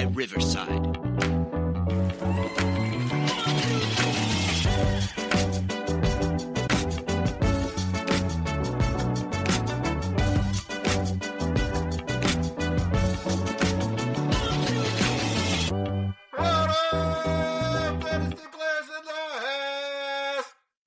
by Riverside.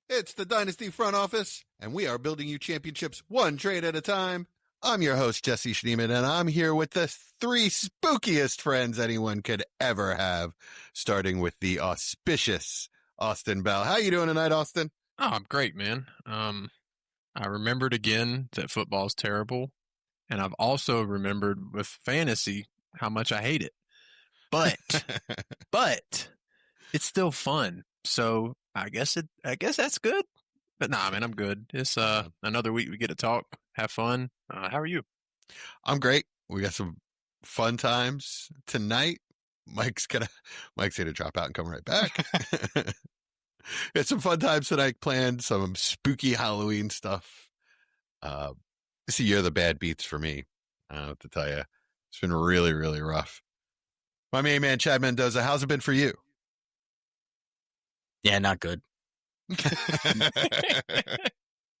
It's the Dynasty front office, and we are building you championships one trade at a time. I'm your host, Jesse Schneeman, and I'm here with the three spookiest friends anyone could ever have, starting with the auspicious Austin Bell. How you doing tonight, Austin? Oh, I'm great, man. I remembered again that football's terrible, and I've also remembered with fantasy how much I hate it. But it's still fun. So I guess that's good. But nah, man, I'm good. It's another week we get to talk, have fun. How are you? I'm great. We got some fun times tonight. Mike's gonna drop out and come right back. It's some fun times tonight planned, some spooky Halloween stuff. This year the bad beats for me. I don't know what to tell you. It's been really, really rough. My main man, Chad Mendoza, how's it been for you? Yeah, not good.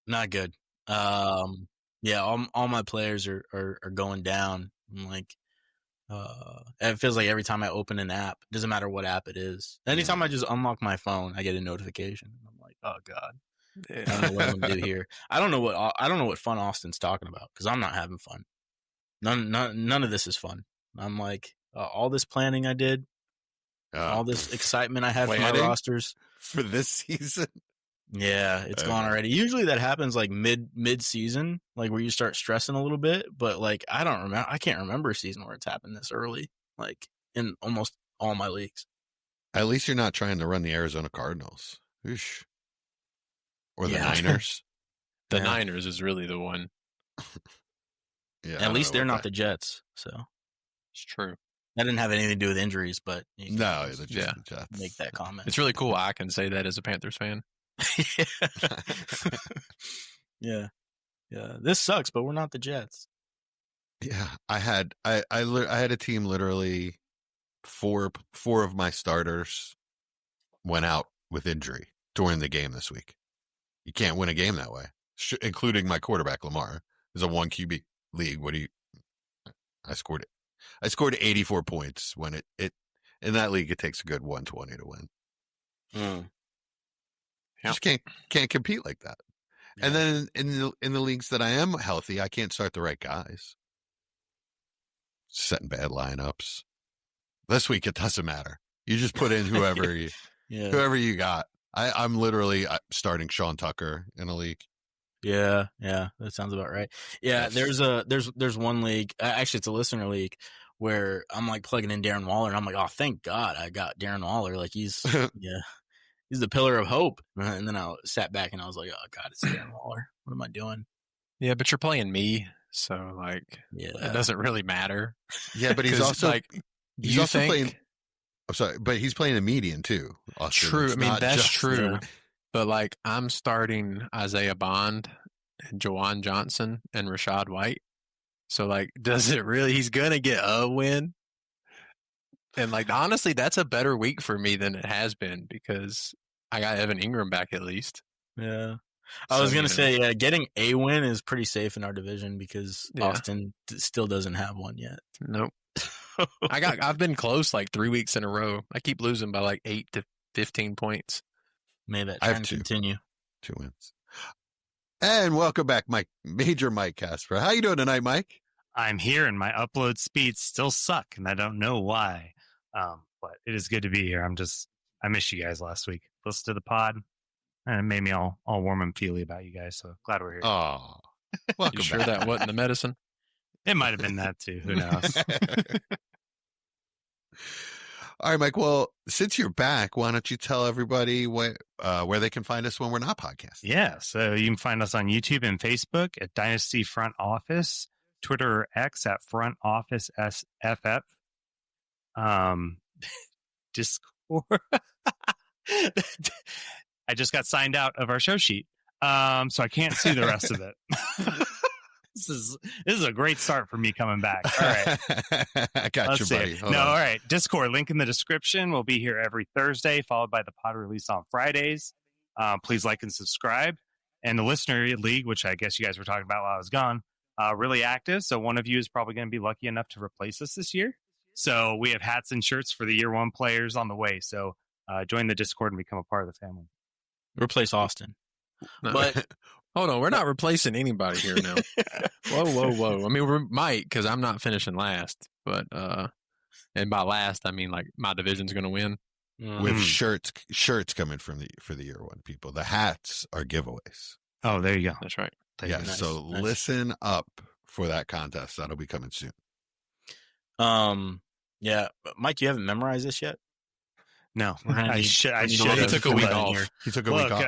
Not good. Yeah, all my players are going down. I'm like, it feels like every time I open an app, doesn't matter what app it is. Anytime I just unlock my phone, I get a notification. I'm like, oh god, I don't know what I'm gonna do here. I don't know what fun Austin's talking about because I'm not having fun. None of this is fun. I'm like, all this planning I did, all this excitement I had for my rosters for this season. Yeah, it's gone already. Usually that happens like mid season, like where you start stressing a little bit. But like I can't remember a season where it's happened this early, like in almost all my leagues. At least you're not trying to run the Arizona Cardinals. Oosh. Or the Niners. The Niners is really the one. Yeah, at least they're not the Jets, so it's true. That didn't have anything to do with injuries, but no, the Jets. Make that comment. It's really cool. I can say that as a Panthers fan. Yeah. This sucks, but we're not the Jets. Yeah, I had a team literally four of my starters went out with injury during the game this week. You can't win a game that way, including my quarterback Lamar. It's a 1 QB league. I scored 84 points when it in that league. It takes a good 120 to win. Yeah. Just can't compete like that. Yeah. And then in the leagues that I am healthy, I can't start the right guys. Setting bad lineups. This week it doesn't matter. You just put in whoever you got. I'm literally starting Sean Tucker in a league. Yeah, that sounds about right. Yeah, there's one league. Actually, it's a listener league where I'm like plugging in Darren Waller, and I'm like, oh, thank God I got Darren Waller. Like he's he's the pillar of hope. And then I sat back and I was like, oh God, it's Darren Waller. What am I doing? Yeah, but you're playing me, so like, it doesn't really matter. Yeah, but he's also like, playing. I'm sorry, but he's playing a median too. Austin. True. I mean, that's true. Yeah. But like, I'm starting Isaiah Bond and Jawan Johnson and Rashad White. So like, does it really? He's gonna get a win. And like, honestly, that's a better week for me than it has been because I got Evan Ingram back at least. Yeah. I was going to say, getting a win is pretty safe in our division because Austin still doesn't have one yet. Nope. I've been close like 3 weeks in a row. I keep losing by like 8 to 15 points. May that trend continue. 2 wins. And welcome back, Major Mike Casper. How you doing tonight, Mike? I'm here and my upload speeds still suck and I don't know why. But it is good to be here. I missed you guys last week. Listened to the pod and it made me all warm and feely about you guys. So glad we're here. Oh, welcome you sure that wasn't the medicine? It might have been that too. Who knows? All right, Mike. Well, since you're back, why don't you tell everybody where they can find us when we're not podcasting? Yeah. So you can find us on YouTube and Facebook at Dynasty Front Office, Twitter or X at Front Office SFF. Discord. I just got signed out of our show sheet. So I can't see the rest of it. This is a great start for me coming back. All right. I got you, buddy. Hold on. All right. Discord, link in the description. We'll be here every Thursday, followed by the pod release on Fridays. Please like and subscribe. And the Listener League, which I guess you guys were talking about while I was gone, really active. So one of you is probably going to be lucky enough to replace us this year. So we have hats and shirts for the year one players on the way. So join the Discord and become a part of the family. Replace Austin. No. But hold on, we're not replacing anybody here now. Whoa. I mean, we might, because I'm not finishing last. But and by last, I mean like my division's going to win. With shirts coming for the year one, people. The hats are giveaways. Oh, there you go. That's right. Yeah, so listen up for that contest. That'll be coming soon. Yeah, Mike, you haven't memorized this yet? No, I should. He took a week off. He took a week off.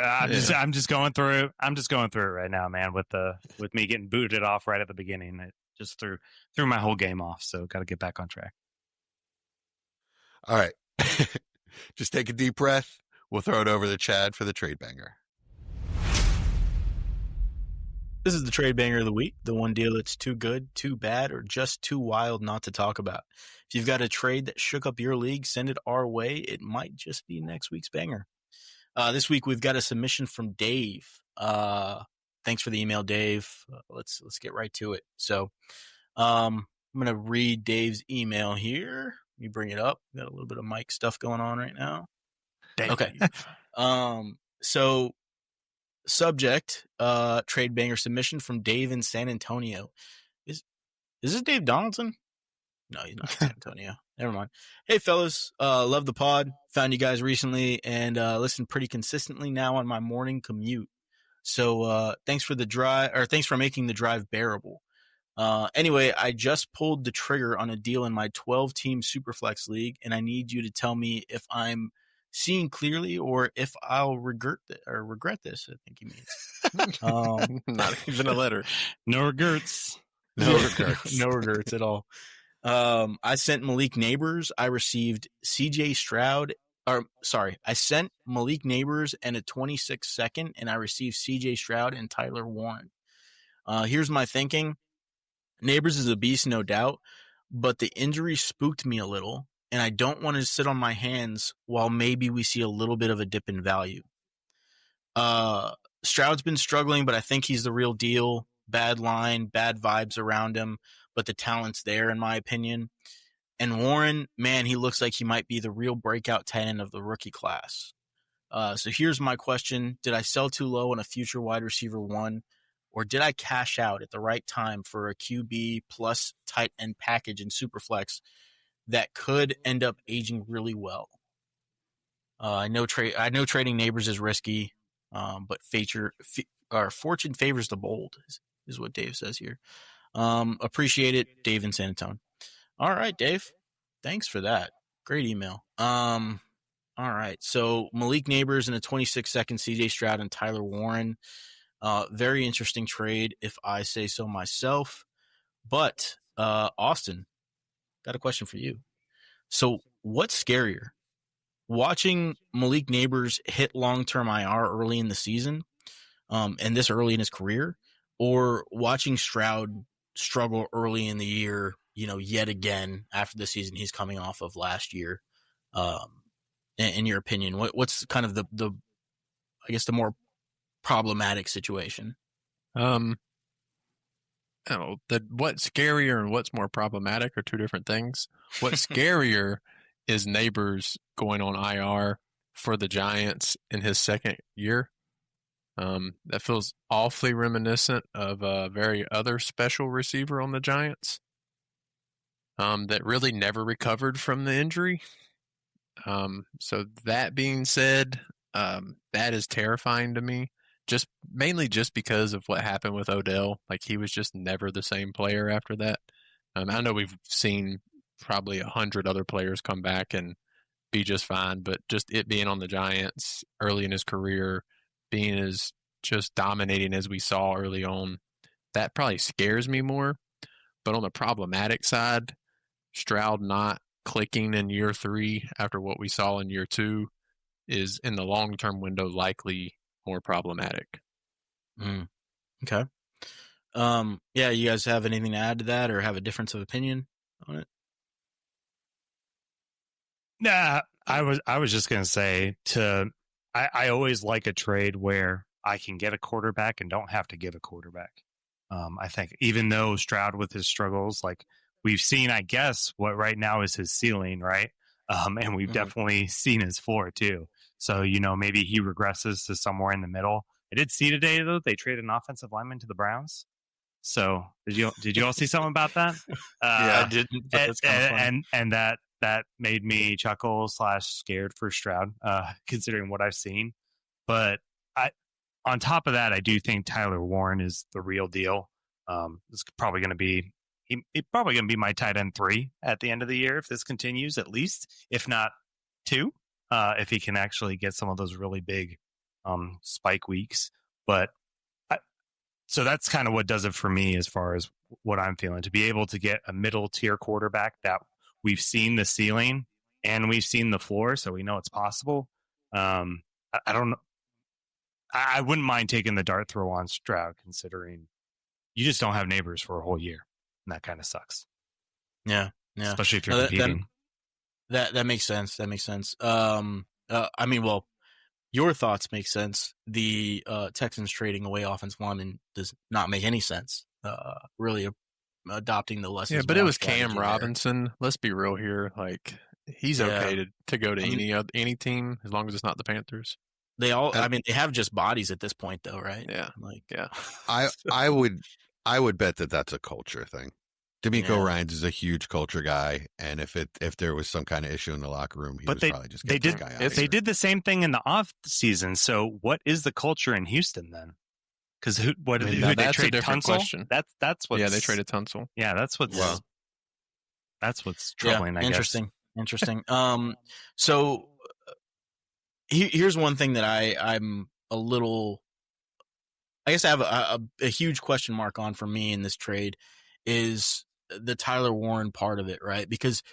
I'm just going through it. I'm just going through it right now, man. With me getting booted off right at the beginning, it just threw my whole game off. So got to get back on track. All right, just take a deep breath. We'll throw it over to Chad for the trade banger. This is the trade banger of the week, the one deal that's too good, too bad, or just too wild not to talk about. If you've got a trade that shook up your league, send it our way. It might just be next week's banger. This week we've got a submission from Dave. Thanks for the email, Dave. Let's get right to it. So I'm going to read Dave's email here. Let me bring it up. Got a little bit of mic stuff going on right now. Dave. Okay. So subject, trade banger submission from Dave in San Antonio. Is this Dave Donaldson? No, he's not in San Antonio. Never mind. Hey, fellas. Love the pod. Found you guys recently and listen pretty consistently now on my morning commute. So thanks for making the drive bearable. Anyway, I just pulled the trigger on a deal in my 12-team Superflex league, and I need you to tell me if I'm seeing clearly or if I'll regret this. I think he means. Not even a letter. No regrets. No regrets. No regrets at all. I sent Malik Nabers. I received CJ Stroud. I sent Malik Nabers and a 26 second, and I received CJ Stroud and Tyler Warren. Here's my thinking. Nabers is a beast, no doubt, but the injury spooked me a little, and I don't want to sit on my hands while maybe we see a little bit of a dip in value. Stroud's been struggling, but I think he's the real deal. Bad line, bad vibes around him, but the talent's there, in my opinion. And Warren, man, he looks like he might be the real breakout tight end of the rookie class. So here's my question. Did I sell too low on a future wide receiver one, or did I cash out at the right time for a QB plus tight end package in Superflex that could end up aging really well? I know trading Nabers is risky, but fortune favors the bold, is what Dave says here. Appreciate it, Dave in San Antonio. All right, Dave. Thanks for that. Great email. All right. So Malik Nabers and a 26 second CJ Stroud and Tyler Warren. Very interesting trade, if I say so myself. But Austin, got a question for you. So what's scarier? Watching Malik Nabers hit long-term IR early in the season, and this early in his career, or watching Stroud struggle early in the year, yet again after the season he's coming off of last year? In your opinion, what's kind of the more problematic situation? What's scarier and what's more problematic are two different things. What's scarier is Nabers going on IR for the Giants in his second year. That feels awfully reminiscent of a very other special receiver on the Giants that really never recovered from the injury. So that being said, that is terrifying to me. Mainly because of what happened with Odell. Like, he was just never the same player after that. I know we've seen probably 100 other players come back and be just fine, but just it being on the Giants early in his career, being as just dominating as we saw early on, that probably scares me more. But on the problematic side, Stroud not clicking in year 3 after what we saw in year 2 is, in the long-term window, likely more problematic. Okay. Yeah, you guys have anything to add to that or have a difference of opinion on it? Nah, I was just gonna say I always like a trade where I can get a quarterback and don't have to give a quarterback. I think even though Stroud with his struggles, like we've seen, I guess what right now is his ceiling, right? And we've definitely seen his floor too. So maybe he regresses to somewhere in the middle. I did see today though they traded an offensive lineman to the Browns. So did you all see something about that? Yeah, I didn't. But that's kind of funny. And that made me chuckle / scared for Stroud, considering what I've seen. But on top of that, I do think Tyler Warren is the real deal. It's probably going to be he's probably going to be my tight end 3 at the end of the year if this continues, at least, if not 2, if he can actually get some of those really big spike weeks. But so that's kind of what does it for me as far as what I'm feeling, to be able to get a middle tier quarterback that we've seen the ceiling and we've seen the floor, so we know it's possible. I don't know. I wouldn't mind taking the dart throw on Stroud, considering you just don't have Nabers for a whole year, and that kind of sucks. Yeah. Especially if you're competing. That makes sense. That makes sense. I mean, well, your thoughts make sense. The Texans trading away offensive lineman does not make any sense. Really adopting the lessons. Yeah, but it was Cam Robinson. Let's be real here. Like, he's okay to go to any team as long as it's not the Panthers. They all. I mean, they have just bodies at this point, though, right? Yeah. Like, yeah. I would bet that that's a culture thing. D'Amico Ryans is a huge culture guy, and if there was some kind of issue in the locker room, probably just get this guy out. They did the same thing in the off season. So what is the culture in Houston then? Because who they trade Tunsil? Question. That's what. Yeah, they traded Tunsil. Yeah, that's what's troubling. I guess. Interesting. So here's one thing that I'm a little. I guess I have a huge question mark on for me in this trade is the Tyler Warren part of it, right? Because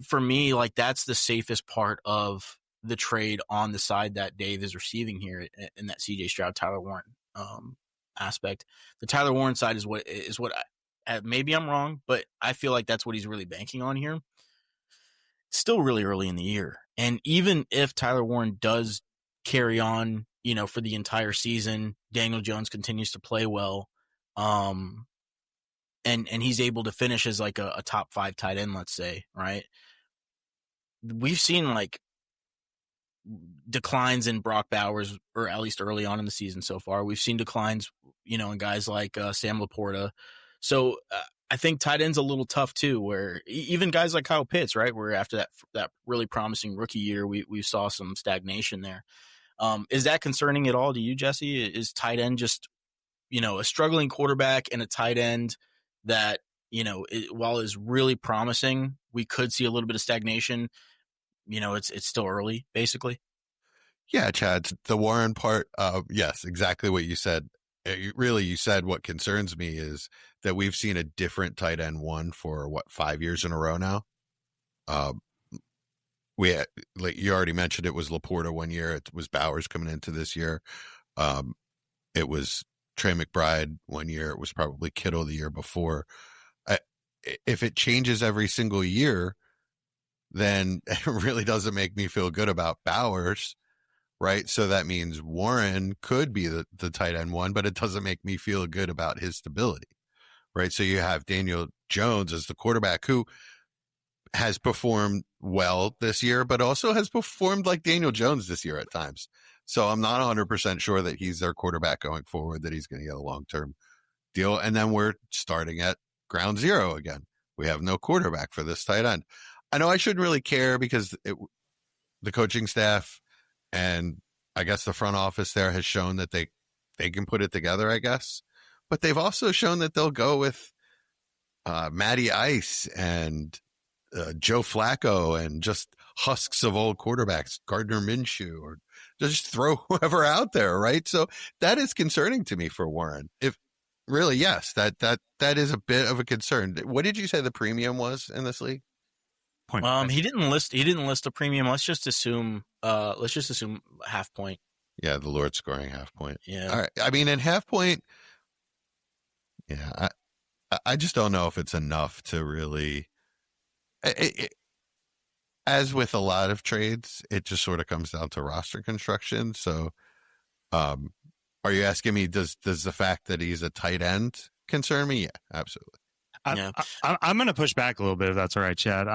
for me, like, that's the safest part of the trade on the side that Dave is receiving here in that CJ Stroud, Tyler Warren aspect. The Tyler Warren side is what maybe I'm wrong, but I feel like that's what he's really banking on here. It's still really early in the year. And even if Tyler Warren does carry on, for the entire season, Daniel Jones continues to play well, and he's able to finish as like a top 5 tight end, let's say, right? We've seen like declines in Brock Bowers, or at least early on in the season so far. We've seen declines, in guys like Sam Laporta. So I think tight end's a little tough too, where even guys like Kyle Pitts, right, where after that really promising rookie year, we saw some stagnation there. Is that concerning at all to you, Jesse? Is tight end just, a struggling quarterback and a tight end that, while is really promising, we could see a little bit of stagnation. It's still early, basically. Yeah, Chad, the Warren part, yes, exactly what you said. You said what concerns me is that we've seen a different tight end 1 for 5 years in a row now. Like you already mentioned, it was Laporta 1 year. It was Bowers coming into this year. It was Trey McBride 1 year. It was probably Kittle the year before. If it changes every single year, then it really doesn't make me feel good about Bowers, right? So that means Warren could be the tight end 1, but it doesn't make me feel good about his stability, right? So you have Daniel Jones as the quarterback who has performed well this year, but also has performed like Daniel Jones this year at times. So I'm not 100% sure that he's their quarterback going forward, that he's going to get a long-term deal. And then we're starting at ground zero again. We have no quarterback for this tight end. I know I shouldn't really care because the coaching staff and I guess the front office there has shown that they can put it together, I guess. But they've also shown that they'll go with Matty Ice and Joe Flacco and just husks of old quarterbacks, Gardner Minshew, or just throw whoever out there, right? So that is concerning to me for Warren. If really, yes, that is a bit of a concern. What did you say the premium was in this league? He didn't list a premium. Let's just assume half point. Yeah, the Lord scoring half point. Yeah. All right. I mean, in half point, Yeah, I just don't know if it's enough to really. As with a lot of trades, it just sort of comes down to roster construction. So, are you asking me, does the fact that he's a tight end concern me? Yeah, absolutely. I'm going to push back a little bit if that's all right, Chad.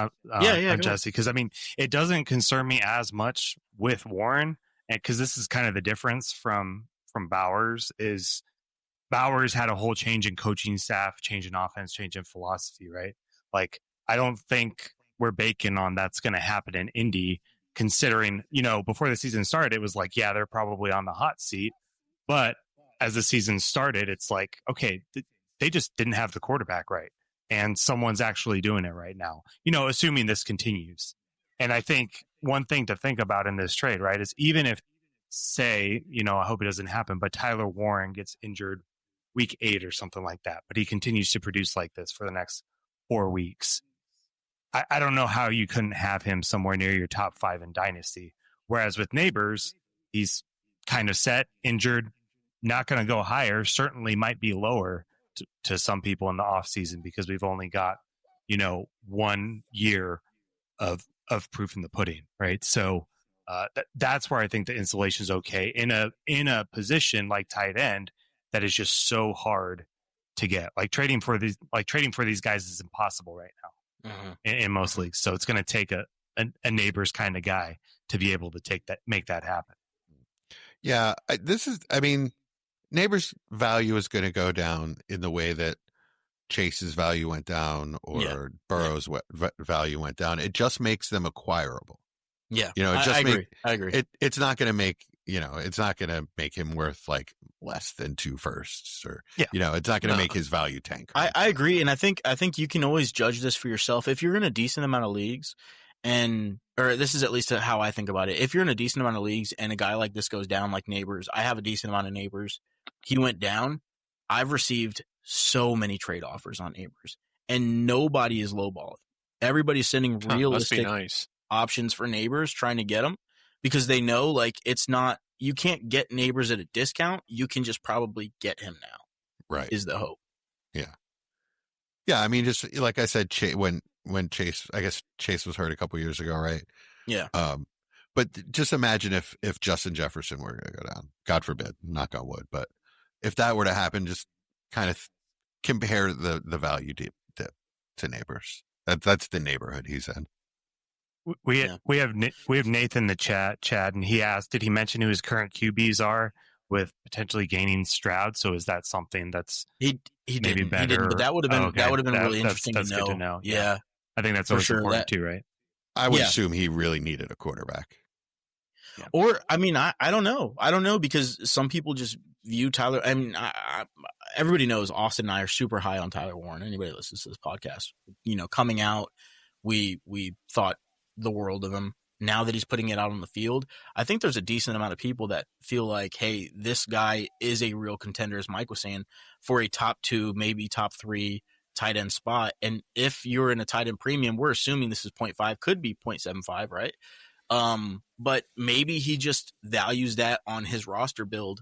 Jesse, because I mean, it doesn't concern me as much with Warren, because this is kind of the difference from Bowers. Is Bowers had a whole change in coaching staff, change in offense, change in philosophy, right? Like, I don't think we're baking on that's going to happen in Indy, considering, before the season started, it was like, yeah, they're probably on the hot seat. But as the season started, it's like, okay, they just didn't have the quarterback right. And someone's actually doing it right now, assuming this continues. And I think one thing to think about in this trade, right, is even if, say, I hope it doesn't happen, but Tyler Warren gets injured week 8 or something like that, but he continues to produce like this for the next 4 weeks. I don't know how you couldn't have him somewhere near your top 5 in Dynasty. Whereas with Nabers, he's kind of set, injured, not going to go higher, certainly might be lower to some people in the offseason because we've only got, 1 year of proof in the pudding, right? So that's where I think the insulation is okay in a position like tight end that is just so hard to get. Like trading for these guys is impossible right now. Mm-hmm. In most leagues. So it's going to take a Nabers kind of guy to be able to make that happen. Yeah. Nabers' value is going to go down in the way that Chase's value went down or Burrow's value went down. It just makes them acquirable. Yeah. I agree. It's not going to make, it's not going to make him worth like less than 2 firsts or, it's not going to make his value tank. Right? I agree. And I think you can always judge this for yourself. If you're in a decent amount of leagues or this is at least how I think about it. If you're in a decent amount of leagues and a guy like this goes down like Nabers, I have a decent amount of Nabers. He went down. I've received so many trade offers on Nabers and nobody is lowballed. Everybody's sending realistic options for Nabers, trying to get them because they know like it's not, you can't get Nabers at a discount. You can just probably get him now. Right. Is the hope. Yeah. Yeah. I mean, just like I said, when Chase, I guess Chase was hurt a couple years ago, right? Yeah. But just imagine if Justin Jefferson were going to go down, God forbid, knock on wood. But if that were to happen, just kind of compare the value to Nabers. That's the neighborhood he's in. We have Nathan in the chat, Chad, and he asked, did he mention who his current QBs are with potentially gaining Stroud? So is that something that's he maybe better? He didn't, but that would have been really interesting that's to know. Good to know. Yeah. I think that's always important too, right? I would assume he really needed a quarterback. Yeah. Or I mean, I don't know. I don't know because some people just view Tyler. I mean, everybody knows Austin and I are super high on Tyler Warren. Anybody that listens to this podcast, coming out, we thought the world of him. Now that he's putting it out on the field, I think there's a decent amount of people that feel like, hey, this guy is a real contender, as Mike was saying, for a top 2, maybe top 3 tight end spot. And if you're in a tight end premium, we're assuming this is 0.5, could be 0.75, right? But maybe he just values that on his roster build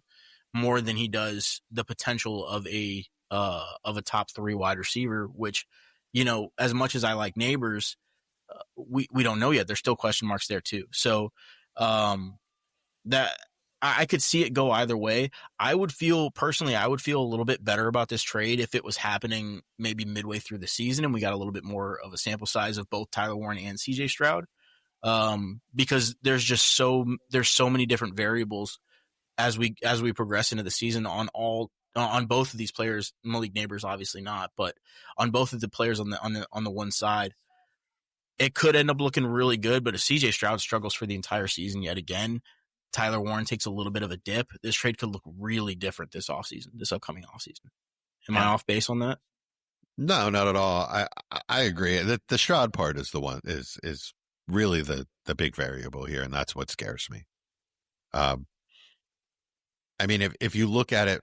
more than he does the potential of a top 3 wide receiver, which, as much as I like Nabers, we don't know yet. There's still question marks there too. So, that I could see it go either way. I would feel a little bit better about this trade if it was happening maybe midway through the season and we got a little bit more of a sample size of both Tyler Warren and CJ Stroud. Because there's so many different variables as we progress into the season on both of these players. Malik Nabers obviously not, but on both of the players on the one side, it could end up looking really good. But if CJ Stroud struggles for the entire season yet again, Tyler Warren takes a little bit of a dip, this trade could look really different this upcoming offseason. Am I off base on that? No, not at all. I agree. The Stroud part is the one is really the big variable here, and that's what scares me. I mean, if you look at it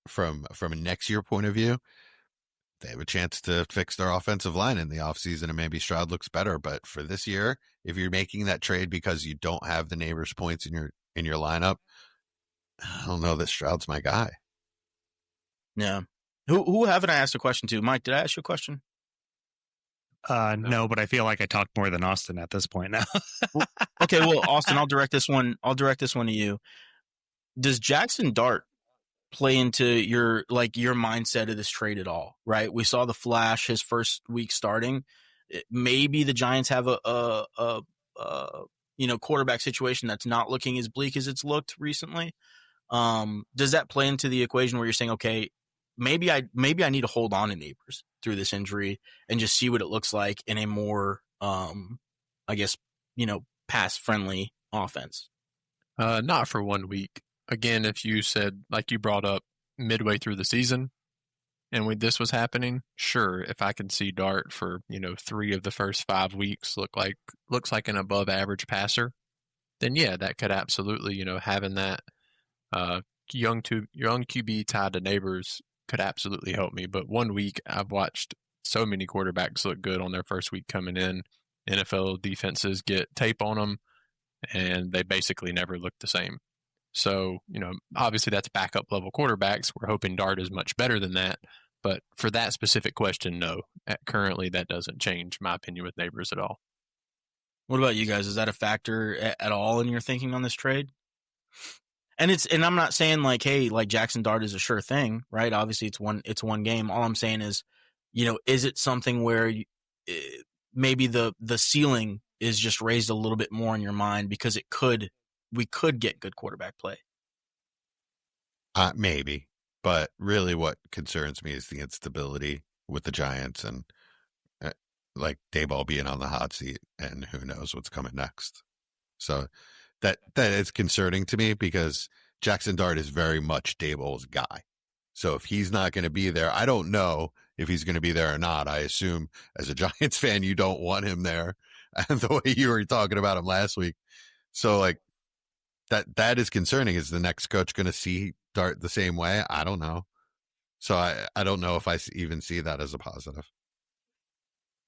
from a next year point of view, they have a chance to fix their offensive line in the offseason, and maybe Stroud looks better. But for this year, if you're making that trade because you don't have the Nabers points in your lineup, I don't know that Stroud's my guy. Yeah. Who haven't I asked a question to? Mike, did I ask you a question? No, but I feel like I talked more than Austin at this point now. Okay, well, Austin, I'll direct this one to you. Does Jackson Dart play into your mindset of this trade at all? Right, we saw the flash his first week starting. Maybe the Giants have a quarterback situation that's not looking as bleak as it's looked recently. Does that play into the equation where you're saying, okay, maybe I need to hold on to Nabers through this injury and just see what it looks like in a more, pass friendly offense? Not for 1 week. Again, if you said, like you brought up, midway through the season, and when this was happening, sure, if I can see Dart for 3 of the first 5 weeks looks like an above average passer, then yeah, that could absolutely having that young QB tied to Nabers could absolutely help me. But 1 week, I've watched so many quarterbacks look good on their first week coming in. NFL defenses get tape on them, and they basically never look the same. So, obviously that's backup level quarterbacks. We're hoping Dart is much better than that. But for that specific question, no. Currently, that doesn't change my opinion with Nabers at all. What about you guys? Is that a factor at all in your thinking on this trade? And I'm not saying hey, Jackson Dart is a sure thing, right? Obviously, it's one game. All I'm saying is, is it something where maybe the ceiling is just raised a little bit more in your mind because we could get good quarterback play? Maybe, but really, what concerns me is the instability with the Giants and Dayball being on the hot seat, and who knows what's coming next. So that is concerning to me because Jackson Dart is very much Dayball's guy. So if he's not going to be there, I don't know if he's going to be there or not. I assume as a Giants fan, you don't want him there, and the way you were talking about him last week. So that is concerning. Is the next coach going to see Dart the same way? I don't know. So I don't know if I even see that as a positive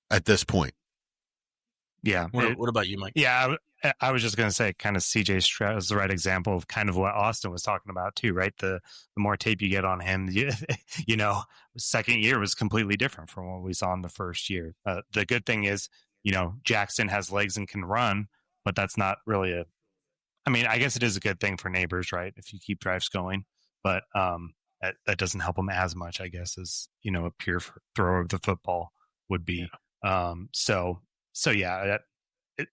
at this point. Yeah. What about you, Mike? Yeah, I was just going to say kind of CJ Stroud is the right example of kind of what Austin was talking about too, right? The more tape you get on him, second year was completely different from what we saw in the first year. The good thing is, Jackson has legs and can run, but that's not really I guess it is a good thing for Nabers, right? If you keep drives going, but that doesn't help him as much, I guess, as, a pure thrower of the football would be. Yeah. So yeah,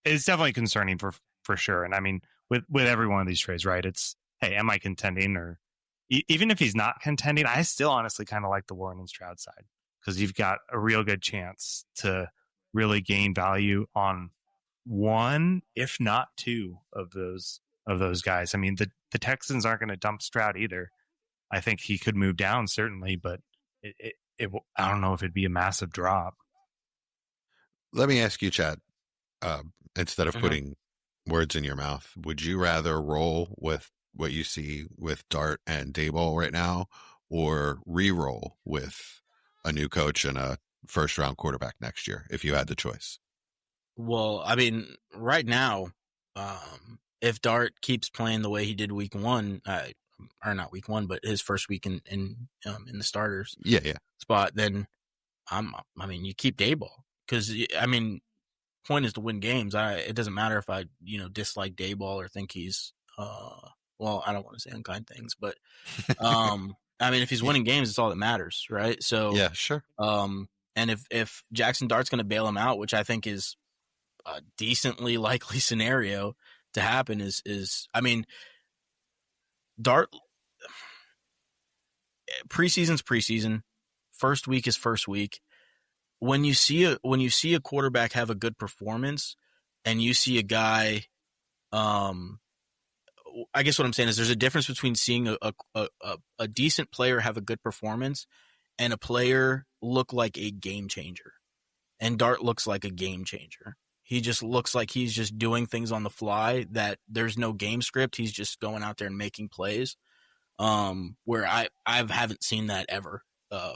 it's definitely concerning for sure. And with every one of these trades, right? It's, hey, am I contending? Or even if he's not contending, I still honestly kind of like the Warren and Stroud side because you've got a real good chance to really gain value on one, if not two of those guys. The Texans aren't going to dump Stroud either. I think he could move down certainly, but I don't know if it'd be a massive drop. Let me ask you, Chad, instead of putting words in your mouth, would you rather roll with what you see with Dart and Dayball right now, or re-roll with a new coach and a first-round quarterback next year if you had the choice? Well, right now, if Dart keeps playing the way he did week one, or not week one, but his first week in the starters spot, then you keep Dayball because point is to win games. It doesn't matter if I dislike Dayball or think he's well, I don't want to say unkind things, but if he's winning games, it's all that matters, right? So yeah, sure. And if Jackson Dart's going to bail him out, which I think is a decently likely scenario to happen, is Dart, preseason's preseason, first week is first week. When you see a quarterback have a good performance, and you see a guy, I guess what I'm saying is there's a difference between seeing a decent player have a good performance and a player look like a game changer. And Dart looks like a game changer. He just looks like he's just doing things on the fly, that there's no game script. He's just going out there and making plays, where I haven't seen that ever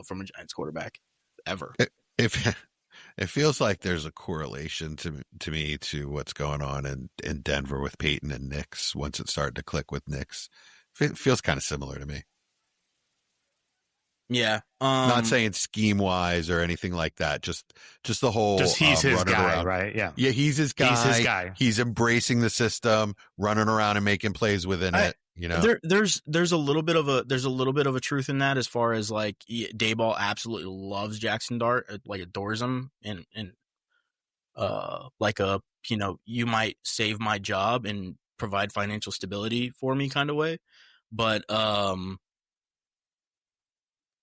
from a Giants quarterback, ever. It feels like there's a correlation to me to what's going on in Denver with Peyton and Nix. Once it started to click with Nix, it feels kind of similar to me. Yeah. Not saying scheme wise or anything like that. Just the whole. Just he's his running guy, around. right? Yeah. Yeah, he's his guy. He's his guy. He's embracing the system, running around and making plays within it. You know, there's a little bit of a truth in that, as far as like Dayball absolutely loves Jackson Dart, like adores him, and like a, you know, you might save my job and provide financial stability for me kind of way, but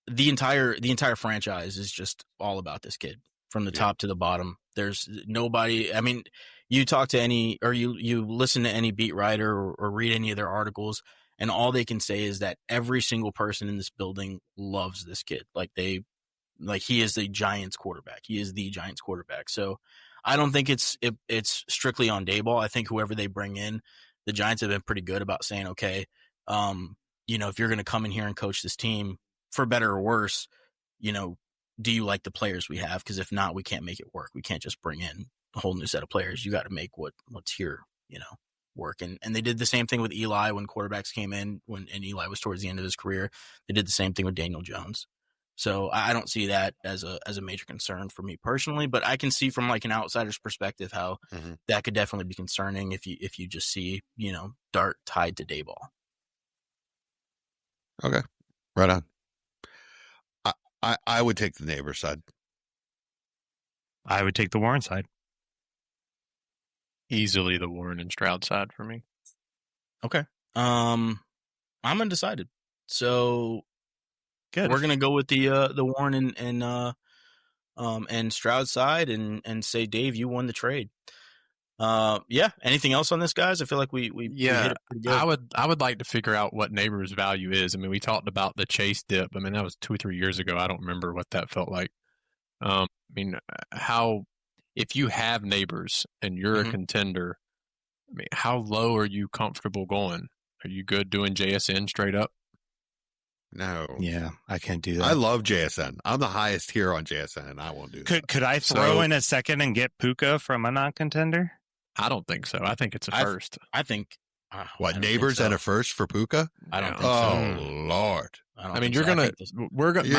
the entire franchise is just all about this kid from the top to the bottom. There's nobody. I mean, you talk to any, or you listen to any beat writer or read any of their articles, and all they can say is that every single person in this building loves this kid. Like he is the Giants quarterback. He is the Giants quarterback. So I don't think it's strictly on Dayball. I think whoever they bring in, the Giants have been pretty good about saying, okay, you know, if you're going to come in here and coach this team, for better or worse, you know, do you like the players we have? Because if not, we can't make it work. We can't just bring in a whole new set of players. You got to make what's here, you know, work. And they did the same thing with Eli when quarterbacks came in, and Eli was towards the end of his career. They did the same thing with Daniel Jones. So I don't see that as a major concern for me personally, but I can see from like an outsider's perspective how that could definitely be concerning if you just see, you know, Dart tied to Dayball. Okay, right on. I would take the Neighbor side. I would take the Warren side. Easily the Warren and Stroud side for me. Okay. I'm undecided. So good. We're gonna go with the Warren and Stroud side and say, Dave, you won the trade. Yeah. Anything else on this, guys? I feel like we hit it pretty good. I would like to figure out what Neighbors' value is. I mean, we talked about the Chase dip. I mean, that was 2 or 3 years ago. I don't remember what that felt like. I mean, if you have Neighbors and you're a contender, I mean, how low are you comfortable going? Are you good doing JSN straight up? No. Yeah, I can't do that. I love JSN. I'm the highest here on JSN, and I won't do that. Could I throw in a second and get Puka from a non-contender? I don't think so. I think it's a first. I think. What, Neighbors and a first for Puka? I don't think so. Oh, Lord. I mean, my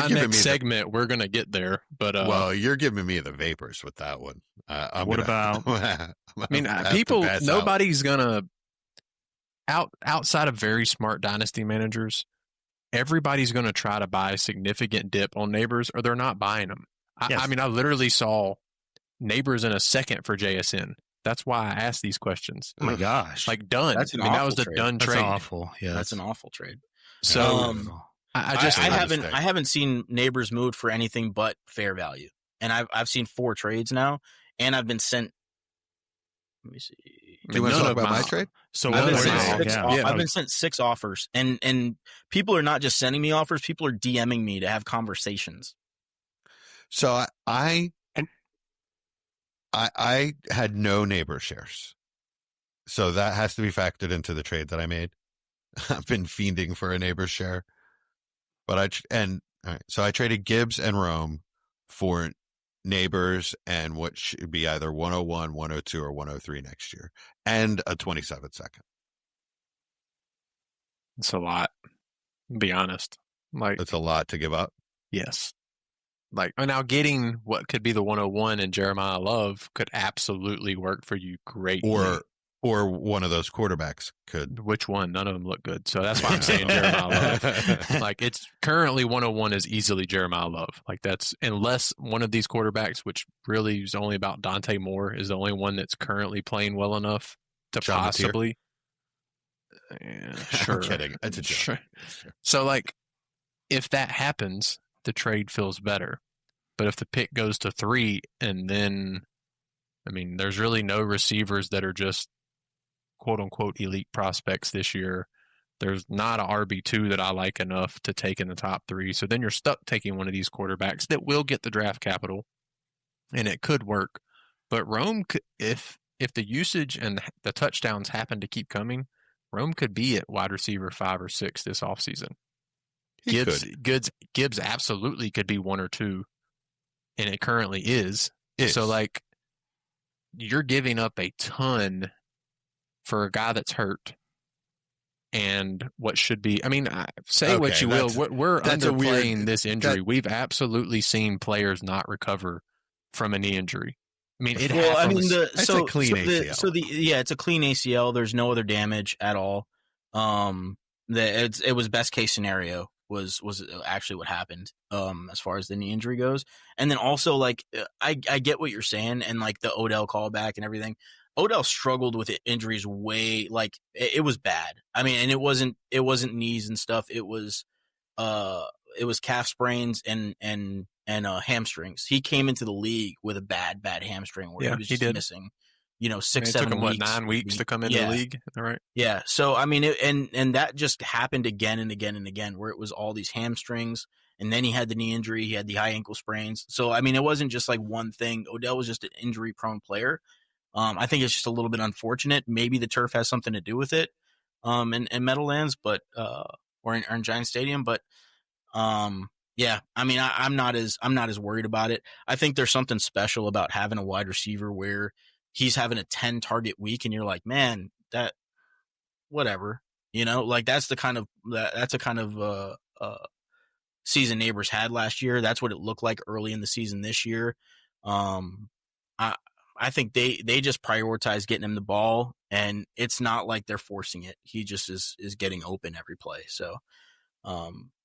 next segment, we're going to get there. But well, you're giving me the vapors with that one. What about? I mean, people, nobody's going to, outside of very smart dynasty managers, everybody's going to try to buy a significant dip on Neighbors, or they're not buying them. I mean, I literally saw Neighbors in a second for JSN. That's why I asked these questions. Oh my gosh! Like done. That was the done trade. That's awful. Yeah, that's an awful trade. So I haven't seen Neighbors moved for anything but fair value, and I've seen 4 trades now, and I've been sent. Let me see. Do you want to talk about my trade? So I've been sent 6 offers, and people are not just sending me offers; people are DMing me to have conversations. So I had no Neighbor shares, so that has to be factored into the trade that I made. I've been fiending for a Neighbor share, but so I traded Gibbs and Rome for Neighbors and what should be either 101, 102, or 103 next year, and a 27 second. It's a lot. I'll be honest. Like, it's a lot to give up. Yes. Like, now getting what could be the 101 and Jeremiah Love could absolutely work for you greatly. Or one of those quarterbacks could. Which one? None of them look good. So that's why I'm saying Jeremiah Love. Like, it's currently 101 is easily Jeremiah Love. Like, that's, unless one of these quarterbacks, which really is only about Dante Moore, is the only one that's currently playing well enough to possibly. Yeah, sure. I'm kidding. It's a joke. Sure. So, like, if that happens, the trade feels better. But if the pick goes to 3, and then, I mean, there's really no receivers that are just quote unquote elite prospects this year. There's not an RB2 that I like enough to take in the top 3. So then you're stuck taking one of these quarterbacks that will get the draft capital, and it could work. But Rome, if the usage and the touchdowns happen to keep coming, Rome could be at wide receiver 5 or 6 this offseason. Gibbs absolutely could be 1 or 2, and it currently is. So, like, you're giving up a ton for a guy that's hurt, and what should be. I mean, say what you will. We're underplaying this injury. We've absolutely seen players not recover from a knee injury. I mean, it's a clean ACL. It's a clean ACL. There's no other damage at all. It was best case scenario was actually what happened. As far as the knee injury goes, and then also like I get what you're saying, and like the Odell callback and everything. Odell struggled with injuries way like it was bad. I mean, and it wasn't knees and stuff. It was calf sprains and hamstrings. He came into the league with a bad hamstring where he was just missing, 6-7 weeks. 9 weeks to come into the league, all right? Yeah. So I mean, and that just happened again and again and again, where it was all these hamstrings, and then he had the knee injury, he had the high ankle sprains. So I mean, it wasn't just like one thing. Odell was just an injury prone player. I think it's just a little bit unfortunate. Maybe the turf has something to do with it, in Meadowlands, but or in Giant Stadium, but. Yeah, I mean, I'm not as worried about it. I think there's something special about having a wide receiver where he's having a 10 target week, and you're like, man, that whatever, like that's a kind of season Nabers had last year. That's what it looked like early in the season this year. I think they just prioritize getting him the ball, and it's not like they're forcing it. He just is getting open every play. So.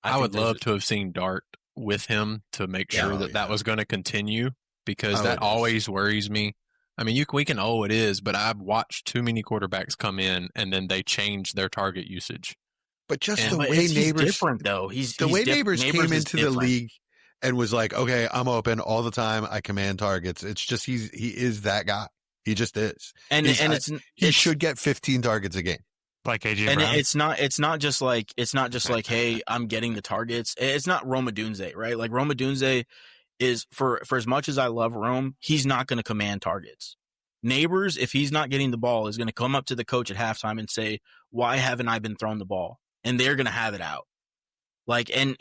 I would love to have seen Dart with him to make sure that was going to continue, because that always worries me. I mean, we can it is, but I've watched too many quarterbacks come in and then they change their target usage. But just the way Nabers different though. Nabers came into the league and was like, okay, I'm open all the time. I command targets. It's just he is that guy. He just is. And he should get 15 targets a game. Like AJ and Brown. it's not just like hey, I'm getting the targets. It's not Rome Odunze, right? Like Rome Odunze is for as much as I love Rome, he's not going to command targets. Nabers, if he's not getting the ball, is going to come up to the coach at halftime and say, "Why haven't I been thrown the ball?" And they're going to have it out. Like and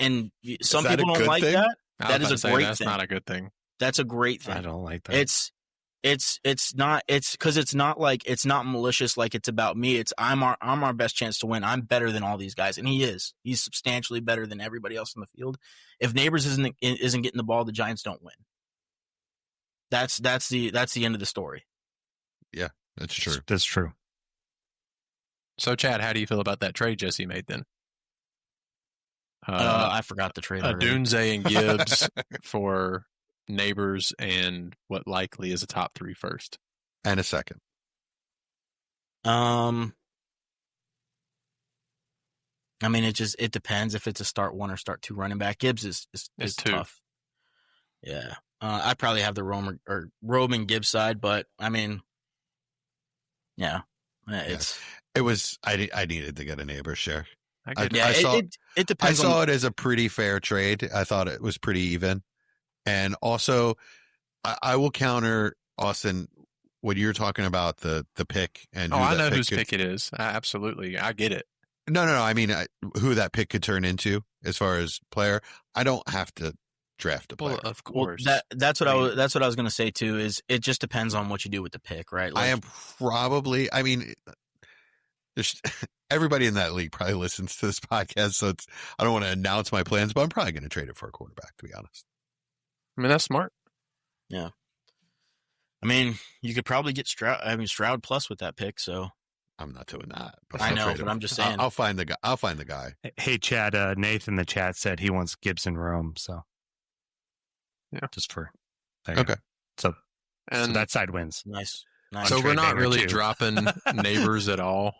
some people don't like that. That is a great thing. That's not a good thing. That's a great thing. I don't like that. It's not because it's not like it's not malicious like it's about me. It's I'm our best chance to win. I'm better than all these guys, and he's substantially better than everybody else in the field. If Nabers isn't getting the ball, the Giants don't win. That's the end of the story. Yeah, that's true. That's true. So Chad, how do you feel about that trade Jesse made then? I forgot the trade. Odunze and Gibbs for Nabers and what likely is a top 3 first and a second. I mean, it depends if it's a start 1 or start 2 running back. Gibbs is tough. Yeah, I'd probably have the Roman Gibbs side, but I mean, yeah, it was. I needed to get a Nabers share. It depends. I saw it as a pretty fair trade. I thought it was pretty even. And also, I will counter, Austin, what you're talking about, the pick. And I know whose pick it is. Absolutely. I get it. No. I mean, who that pick could turn into as far as player. I don't have to draft a player. Well, of course. Well, that's what I was going to say, too, is it just depends on what you do with the pick, right? Like, I am probably, I mean, everybody in that league probably listens to this podcast, so I don't want to announce my plans, but I'm probably going to trade it for a quarterback, to be honest. I mean, that's smart. Yeah. I mean, you could probably get Stroud plus with that pick, so. I'm not doing that. But I know, but I'm just saying. I'll find the guy. Hey, Chad, Nathan in the chat said he wants Gibson Rome, so. Yeah. Just for. Okay. So that side wins. Nice. So we're not really dropping Nabers at all,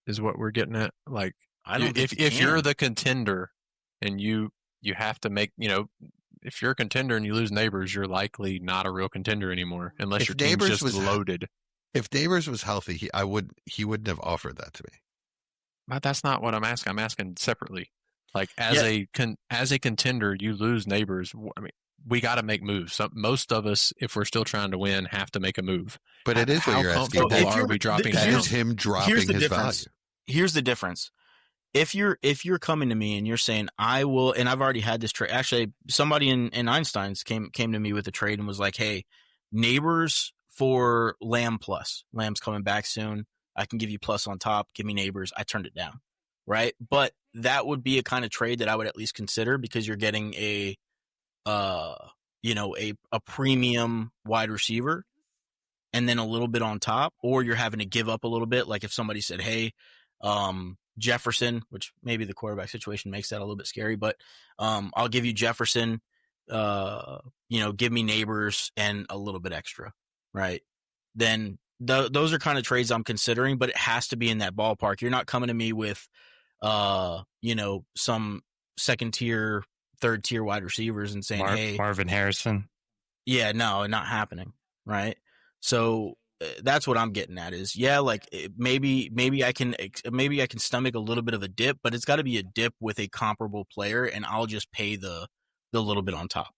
is what we're getting at. Like, if you're the contender and you have to make, if you're a contender and you lose Nabers, you're likely not a real contender anymore, unless your team's just loaded. If Nabers was healthy, he wouldn't have offered that to me. But that's not what I'm asking. I'm asking separately. Like as a contender, you lose Nabers. I mean, we got to make moves. Most of us, if we're still trying to win, have to make a move. But it is what you're asking. Are we dropping? That is him dropping his value. Here's the difference. If you're coming to me and you're saying I will, and I've already had this trade. Actually, somebody in Einstein's came to me with a trade and was like, "Hey, Nabers for Lamb plus. Lamb's coming back soon. I can give you plus on top. Give me Nabers." I turned it down. right? But that would be a kind of trade that I would at least consider because you're getting a premium wide receiver and then a little bit on top, or you're having to give up a little bit. Like if somebody said, hey, Jefferson, which maybe the quarterback situation makes that a little bit scary, but I'll give you Jefferson, give me Nabers and a little bit extra, right? Then those are kind of trades I'm considering, but it has to be in that ballpark. You're not coming to me with, some second tier, third tier wide receivers and saying, hey, Marvin Harrison. Yeah, no, not happening. Right. So that's what I'm getting at is, maybe I can stomach a little bit of a dip, but it's got to be a dip with a comparable player, and I'll just pay the little bit on top.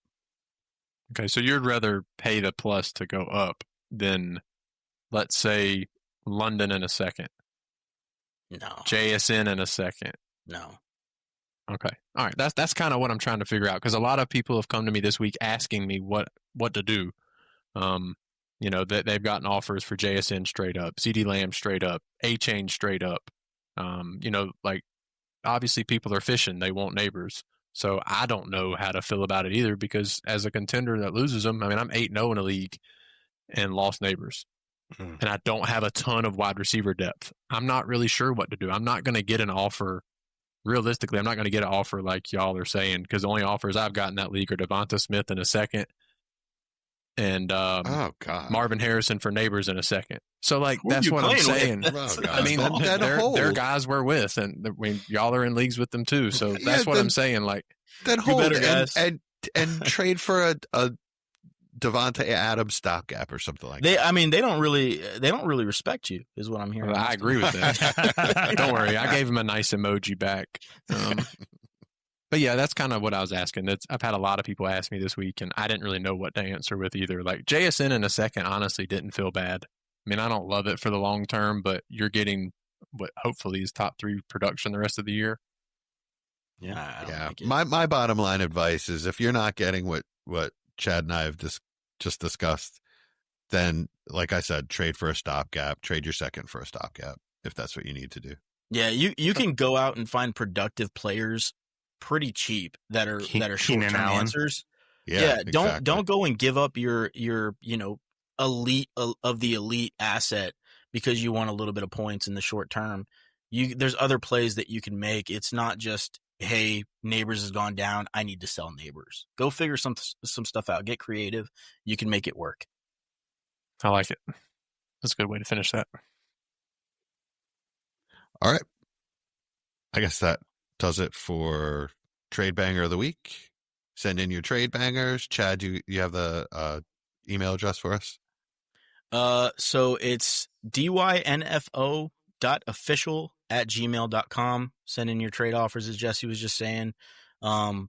Okay, so you'd rather pay the plus to go up than, let's say, London in a second. No. JSN in a second. No. Okay. All right. That's kind of what I'm trying to figure out, because a lot of people have come to me this week asking me what to do. They've gotten offers for JSN straight up, CeeDee Lamb straight up, A-Chain straight up. Obviously people are fishing. They want Nabers. So I don't know how to feel about it either, because as a contender that loses them, I'm 8-0 in a league and lost Nabers. And I don't have a ton of wide receiver depth. I'm not really sure what to do. I'm not going to get an offer. Realistically, I'm not going to get an offer like y'all are saying, because the only offers I've got in that league are Devonta Smith in a second and Marvin Harrison for Nabers in a second. So, that's what I'm saying. They're guys we're with, and y'all are in leagues with them too. So that's what I'm saying. Then hold and trade for a Devontae Adams stopgap or something like that. They don't really respect you, is what I'm hearing. Well, I agree with that. Don't worry, I gave him a nice emoji back. But yeah, that's kind of what I was asking. I've had a lot of people ask me this week, and I didn't really know what to answer with either. JSN in a second, honestly, didn't feel bad. I don't love it for the long term, but you're getting what hopefully is top 3 production the rest of the year. Yeah. My bottom line advice is, if you're not getting what Chad and I have just discussed, then, like I said, trade for a stopgap. Trade your second for a stopgap if that's what you need to do. Yeah, you can go out and find productive players pretty cheap that are short-term answers. Yeah, exactly. Don't go and give up your elite of the elite asset because you want a little bit of points in the short term. There's other plays that you can make. It's not just, hey, Nabers has gone down, I need to sell Nabers. Go figure some stuff out. Get creative. You can make it work. I like it. That's a good way to finish that. All right. I guess that does it for Trade Banger of the Week. Send in your trade bangers. Chad, you have the email address for us? So it's dynfo.official@gmail.com. Send in your trade offers, as Jesse was just saying.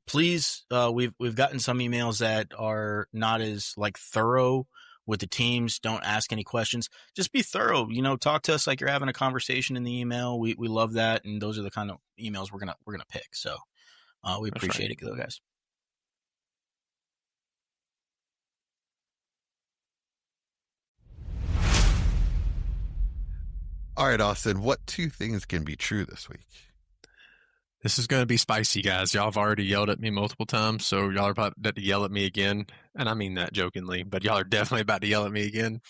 Please, we've gotten some emails that are not as thorough with the teams. Don't ask any questions. Just be thorough. Talk to us like you're having a conversation in the email. We love that, and those are the kind of emails we're gonna pick. So we appreciate it, though, guys. All right, Austin, what 2 things can be true this week? This is going to be spicy, guys. Y'all have already yelled at me multiple times, so y'all are about to yell at me again. And I mean that jokingly, but y'all are definitely about to yell at me again.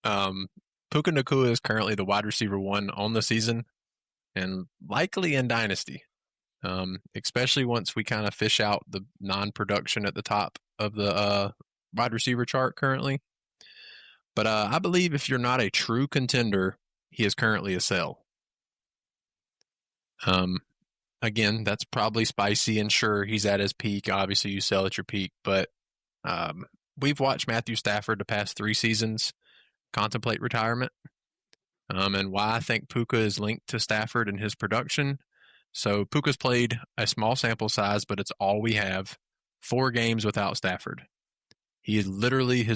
Puka Nakua is currently the wide receiver 1 on the season and likely in Dynasty, especially once we kind of fish out the non-production at the top of the wide receiver chart currently. But I believe if you're not a true contender, he is currently a sell. Again, that's probably spicy, and sure, he's at his peak. Obviously, you sell at your peak, but we've watched Matthew Stafford the past 3 seasons contemplate retirement, and why I think Puka is linked to Stafford and his production. So Puka's played a small sample size, but it's all we have. 4 games without Stafford. His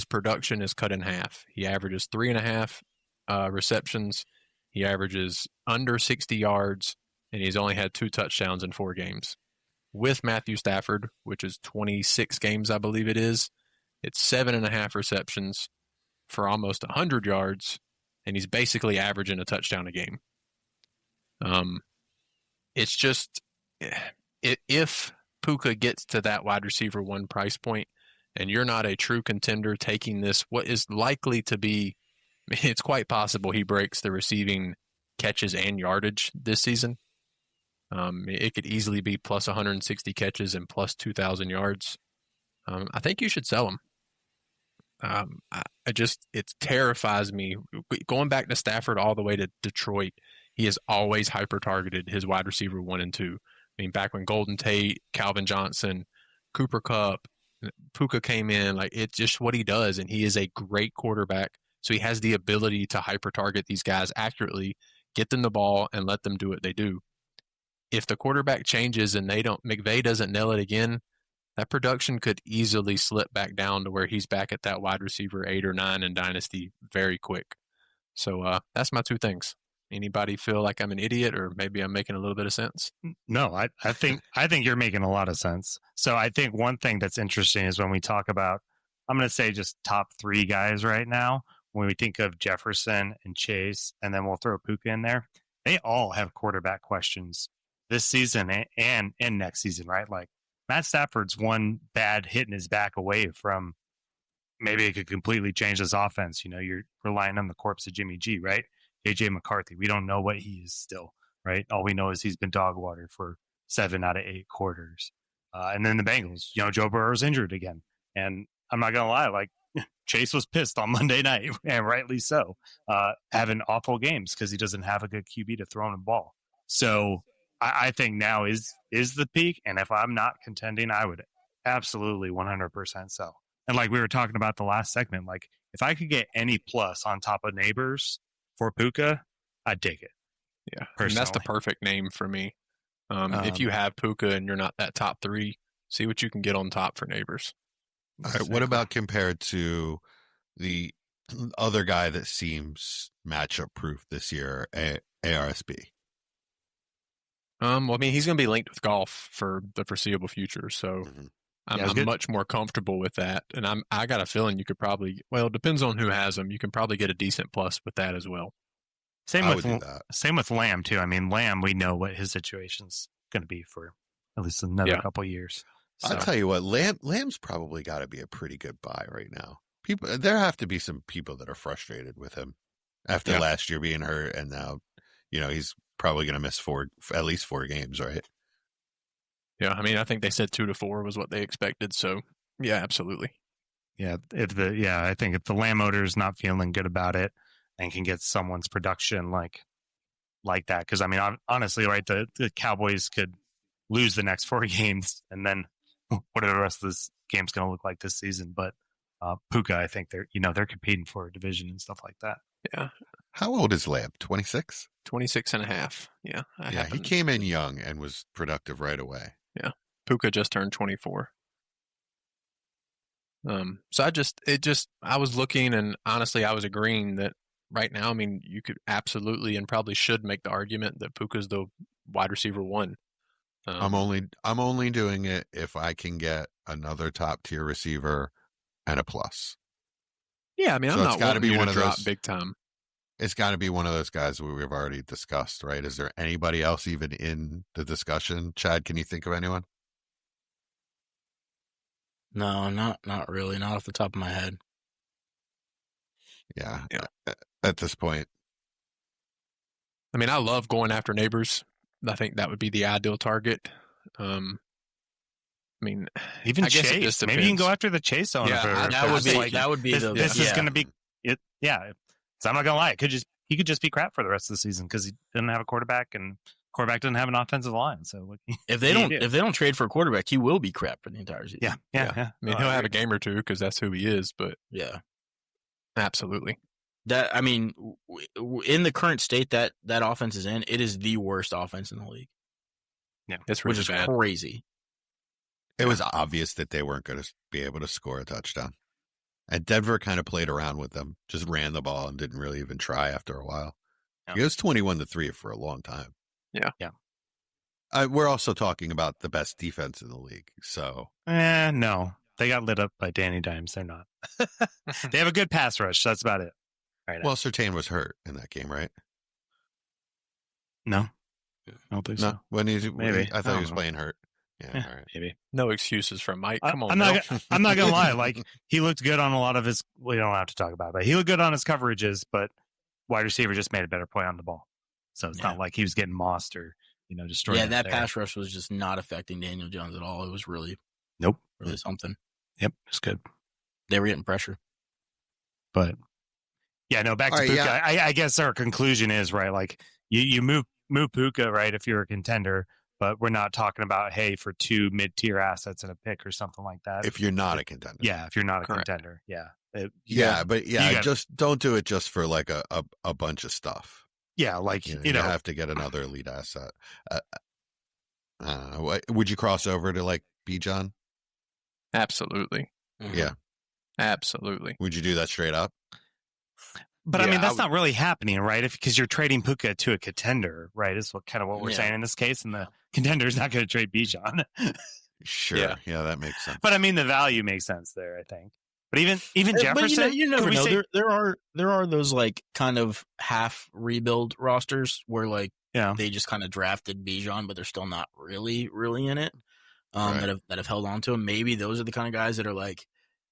production is cut in half. He averages 3.5 receptions. He averages under 60 yards, and he's only had 2 touchdowns in 4 games. With Matthew Stafford, which is 26 games, I believe it is, it's 7.5 receptions for almost 100 yards, and he's basically averaging a touchdown a game. It's just if Puka gets to that wide receiver 1 price point and you're not a true contender taking this, what is likely to be, it's quite possible he breaks the receiving catches and yardage this season. It could easily be plus 160 catches and plus 2,000 yards. I think you should sell him. It terrifies me. Going back to Stafford all the way to Detroit, he has always hyper-targeted his wide receiver 1 and 2. I mean, back when Golden Tate, Calvin Johnson, Cooper Kupp, Puka came in, like, it's just what he does, and he is a great quarterback. So he has the ability to hyper-target these guys accurately, get them the ball, and let them do what they do. If the quarterback changes and McVay doesn't nail it again, that production could easily slip back down to where he's back at that wide receiver 8 or 9 in Dynasty very quick. So that's my 2 things. Anybody feel like I'm an idiot, or maybe I'm making a little bit of sense? No, I think you're making a lot of sense. So I think one thing that's interesting is when we talk about, I'm going to say just top 3 guys right now, when we think of Jefferson and Chase, and then we'll throw Puka in there, they all have quarterback questions this season and next season, right? Like, Matt Stafford's one bad hit in his back away from maybe it could completely change this offense. You know, you're relying on the corpse of Jimmy G, right? AJ McCarthy, we don't know what he is still, right? All we know is he's been dog water for 7 out of 8 quarters. And then the Bengals, you know, Joe Burrow's injured again. And I'm not going to lie, like, Chase was pissed on Monday night, and rightly so, having awful games because he doesn't have a good QB to throw him the ball. So I think now is the peak. And if I'm not contending, I would absolutely 100% sell. And like we were talking about the last segment, like if I could get any plus on top of Nabers for Puka, I'd take it. Yeah, I mean, that's the perfect name for me. If you have Puka and you're not that top 3, see what you can get on top for Nabers. All right, what about compared to the other guy that seems matchup proof this year, ARSB? Well, I mean, he's going to be linked with golf for the foreseeable future, so I'm much more comfortable with that. And I got a feeling you could probably, well, it depends on who has him. You can probably get a decent plus with that as well. Same with Lamb too. I mean, Lamb, we know what his situation's going to be for at least another couple years. So. I'll tell you what, Lamb's probably got to be a pretty good buy right now. There have to be some people that are frustrated with him after last year being hurt, and now, you know, he's probably going to miss at least 4 games, right? Yeah, I mean, I think they said 2 to 4 was what they expected. So, yeah, absolutely. Yeah, I think if the Lamb owner is not feeling good about it and can get someone's production like that, because I mean, honestly, right, the Cowboys could lose the next 4 games, and then what are the rest of this game's going to look like this season? But Puka, I think they're competing for a division and stuff like that. Yeah. How old is Lamb? 26? 26 and a half. Yeah. He came in young and was productive right away. Yeah. Puka just turned 24. So I was looking, and honestly, I was agreeing that right now, I mean, you could absolutely and probably should make the argument that Puka's the wide receiver 1. I'm only doing it if I can get another top tier receiver and a plus. Yeah, I mean, I'm not wanting you to drop big time. It's got to be one of those guys we've already discussed, right? Is there anybody else even in the discussion? Chad, can you think of anyone? No, not really. Not off the top of my head. Yeah. At this point. I mean, I love going after Nabers. I think that would be the ideal target. I mean, even Chase. Maybe you can go after the Chase owner. Yeah, that would be. This is going to be it. Yeah. So I'm not gonna lie. He could just be crap for the rest of the season because he didn't have a quarterback, and quarterback doesn't have an offensive line. So if they don't trade for a quarterback, he will be crap for the entire season. Yeah. I mean, he'll have a game or two because that's who he is. But yeah, absolutely. That, I mean, in the current state that offense is in, it is the worst offense in the league. Yeah, that's really which is crazy. It was obvious that they weren't going to be able to score a touchdown. And Denver kind of played around with them, just ran the ball and didn't really even try after a while. Yeah. It was 21-3 for a long time. Yeah. We're also talking about the best defense in the league. So, no, they got lit up by Danny Dimes. They're not. They have a good pass rush. That's about it. Right. Well, Surtain was hurt in that game, right? No. I don't think No, so. when he's Maybe. I thought he was know. playing hurt. Yeah, Yeah. all right. Maybe. No excuses from Mike. Come on, I'm Bill. not gonna lie. Like, he looked good on a lot of his. We don't have to talk about it, but he looked good on his coverages. But wide receiver just made a better play on the ball, so it's not like he was getting mossed or destroyed. Yeah, that pass rush was just not affecting Daniel Jones at all. It was really really something. Yep, it's good. They were getting pressure. But yeah, no. Back to Puka. Yeah. I guess our conclusion is right. Like you move Puka, right, if you're a contender. But we're not talking about, hey, for 2 mid-tier assets and a pick or something like that. If you're not a contender. Yeah, if you're not a Correct. contender. Yeah. Just don't do it just for like a bunch of stuff. Yeah, like, you have to get another elite asset. Would you cross over to like Bijan? Absolutely. Mm-hmm. Yeah. Absolutely. Would you do that straight up? But Yeah, I mean, that's not really happening, right? Because you're trading Puka to a contender, right? Is what we're saying in this case. And the contender is not going to trade Bijan. Sure. Yeah, that makes sense. But I mean, the value makes sense there, I think. But even Jefferson, but you never know. There are those like kind of half rebuild rosters where like they just kind of drafted Bijan, but they're still not really in it. That have held on to him. Maybe those are the kind of guys that are like,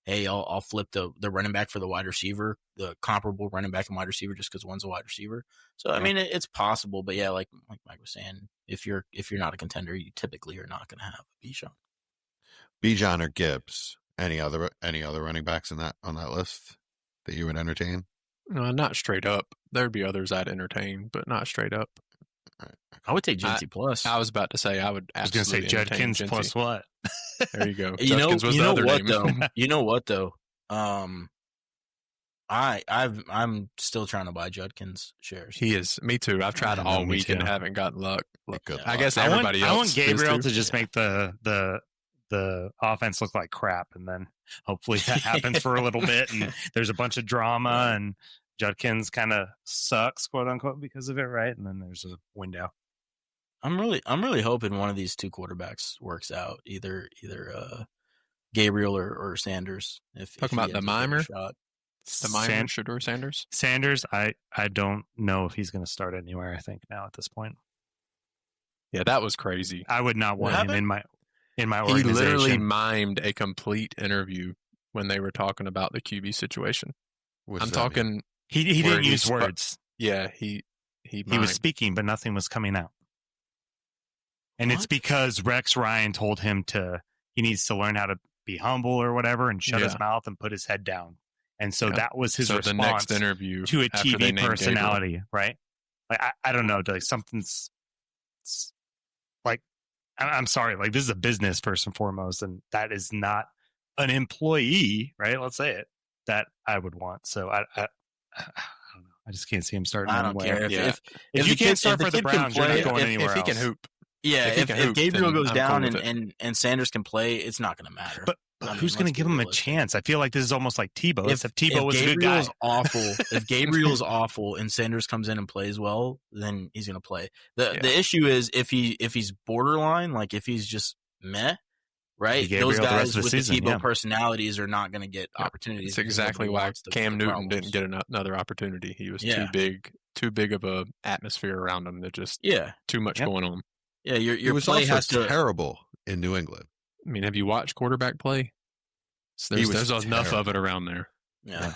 hey, I'll flip the running back for the wide receiver, the comparable running back and wide receiver, just because one's a wide receiver. So I mean, it's possible, but yeah, like Mike was saying, if you're not a contender, you typically are not going to have Bijan or Gibbs. Any other running backs on that list that you would entertain? No, not straight up. There'd be others I'd entertain, but not straight up. Right. I would take Jinty plus. I was about to say I would. I was going to say Judkins plus what? There you go. You know Judkins was the other what name. though? You know what though? I'm still trying to buy Judkins shares. He is. Me too. I've tried all me week too. and haven't gotten luck. Good I luck. guess everybody else. I want Gabriel is too. to just make the offense look like crap, and then hopefully that happens for a little bit, and there's a bunch of drama, and Judkins kind of sucks, quote unquote, because of it, right? And then there's a window. I'm really hoping one of these 2 quarterbacks works out, either Gabriel or Sanders. Talking about the mimer, shot. the mimer, Shedeur Sanders. Sanders, I don't know if he's going to start anywhere. I think now at this point, Yeah, that was crazy. I would not want him in my He organization. literally mimed a complete interview when they were talking about the QB situation. What's I'm that talking. mean? He where didn't use he's- words. Yeah, he He was mimed. speaking, but nothing was coming out. And it's because Rex Ryan told him he needs to learn how to be humble or whatever and shut his mouth and put his head down. And so that was his response the next interview to a after they TV named personality, right? Like, I don't know, like something's like, I'm sorry, like this is a business first and foremost, and that is not an employee, right? Let's say it, that I would want. So I don't know. I just can't see him starting. I don't care. If you can't start for the Browns, you're not going anywhere if he else. can hoop. Yeah, If he if can hoop, Gabriel then goes I'm down cool with and Sanders can play, it's not going to matter. But who's going to give him a chance? I feel like this is almost like Tebow. If Tebow was a good guy. If Gabriel's awful and Sanders comes in and plays well, then he's going to play. The issue is if he's borderline, like if he's just meh, right? Those guys with the Tebow personalities are not going to get opportunities. That's exactly why Cam Newton didn't get another opportunity. He was too big of a atmosphere around him. That just too much going on. Yeah, your was play also has to terrible in New England. I mean, have you watched quarterback play? There's enough of it around there. Yeah.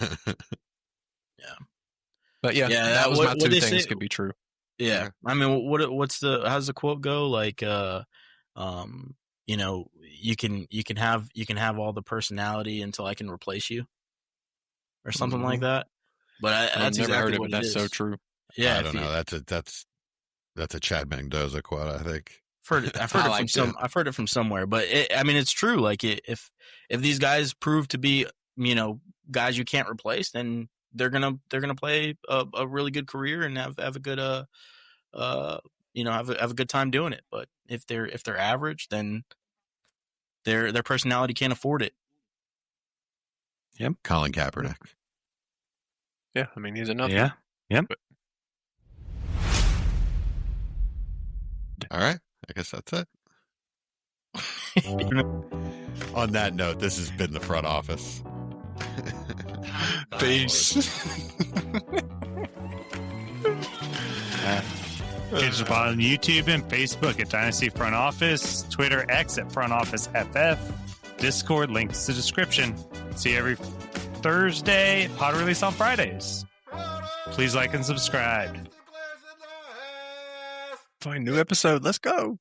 But that was my 2 things say? could be true. Yeah. I mean, how's the quote go? Like, you can have all the personality until I can replace you, or something like that. But that's never exactly heard of what it. That's so true. Yeah, I don't know. That's a Chad Mendoza quote, I think. I've heard it from somewhere, but it's true. Like if these guys prove to be, guys you can't replace, then they're gonna play a really good career and have a good have a good time doing it. But if they're average, then their personality can't afford it. Yep. Colin Kaepernick. Yeah, I mean he's another. Yeah. Yep. All right. I guess that's it. On that note, this has been the front office. Peace. Catch us on YouTube and Facebook at Dynasty Front Office, Twitter X at Front Office FF, Discord, links in the description. See you every Thursday, pod release on Fridays. Please like and subscribe. Find new episode. Let's go.